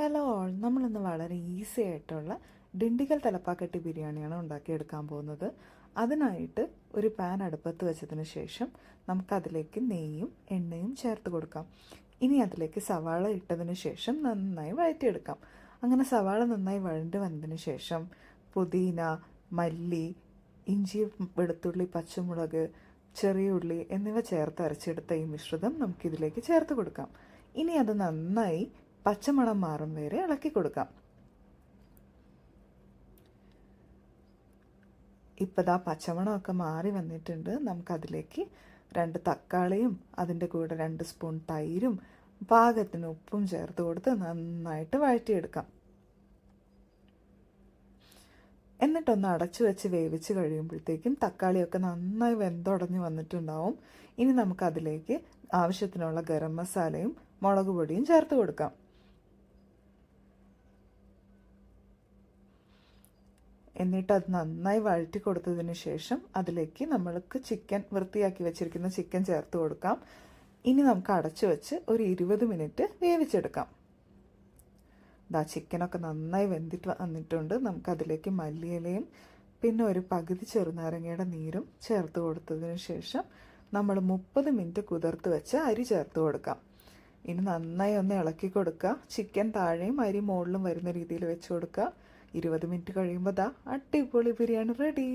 Hello all, നമ്മളിന്ന് വളരെ easy ആയിട്ടുള്ള ഡിണ്ടിഗൽ തലപ്പാക്കട്ടി ബിരിയാണിയാണ് ഉണ്ടാക്കിയെടുക്കാൻ പോകുന്നത്. അതിനായിട്ട് ഒരു പാൻ അടുപ്പത്ത് വെച്ചതിന് ശേഷം നമുക്കതിലേക്ക് നെയ്യും എണ്ണയും ചേർത്ത് കൊടുക്കാം. ഇനി അതിലേക്ക് സവാള ഇട്ടതിന് ശേഷം നന്നായി വഴറ്റിയെടുക്കാം. അങ്ങനെ സവാള നന്നായി വഴണ്ട് വന്നതിന് ശേഷം പുതിന, മല്ലി, ഇഞ്ചി, വെളുത്തുള്ളി, പച്ചമുളക്, ചെറിയ ഉള്ളി എന്നിവ ചേർത്ത് അരച്ചെടുത്ത ഈ മിശ്രിതം നമുക്കിതിലേക്ക് ചേർത്ത് കൊടുക്കാം. ഇനി അത് നന്നായി പച്ചമണം മാറും വരെ ഇളക്കി കൊടുക്കാം. ഇപ്പോൾ ദാ പച്ചമണമൊക്കെ മാറി വന്നിട്ടുണ്ട്. നമുക്കതിലേക്ക് 2 തക്കാളിയും അതിൻ്റെ കൂടെ 2 സ്പൂൺ തൈരും പാകത്തിന് ഉപ്പും ചേർത്ത് കൊടുത്ത് നന്നായിട്ട് വഴറ്റിയെടുക്കാം. എന്നിട്ടൊന്ന് അടച്ചു വെച്ച് വേവിച്ച് കഴിയുമ്പോഴത്തേക്കും തക്കാളിയൊക്കെ നന്നായി വെന്തുടഞ്ഞ് വന്നിട്ടുണ്ടാവും. ഇനി നമുക്കതിലേക്ക് ആവശ്യത്തിനുള്ള ഗരം മസാലയും മുളക് പൊടിയും ചേർത്ത് കൊടുക്കാം. എന്നിട്ട് അത് നന്നായി വഴറ്റി കൊടുത്തതിന് ശേഷം അതിലേക്ക് നമ്മൾക്ക് വൃത്തിയാക്കി വെച്ചിരിക്കുന്ന ചിക്കൻ ചേർത്ത് കൊടുക്കാം. ഇനി നമുക്ക് അടച്ചു വെച്ച് ഒരു 20 മിനിറ്റ് വേവിച്ചെടുക്കാം. ചിക്കനൊക്കെ നന്നായി വെന്തിട്ട് വന്നിട്ടുണ്ട്. നമുക്കതിലേക്ക് മല്ലിയിലയും പിന്നെ ഒരു പകുതി ചെറുനാരങ്ങയുടെ നീരും ചേർത്ത് കൊടുത്തതിന് ശേഷം നമ്മൾ 30 മിനിറ്റ് കുതിർത്ത് വെച്ച് അരി ചേർത്ത് കൊടുക്കാം. ഇനി നന്നായി ഒന്ന് ഇളക്കി കൊടുക്കുക. ചിക്കൻ താഴെയും അരി മുകളിലും വരുന്ന രീതിയിൽ വെച്ച് കൊടുക്കുക. 20 മിനിറ്റ് കഴിയുമ്പോൾ അടിപൊളി ബിരിയാണി റെഡി.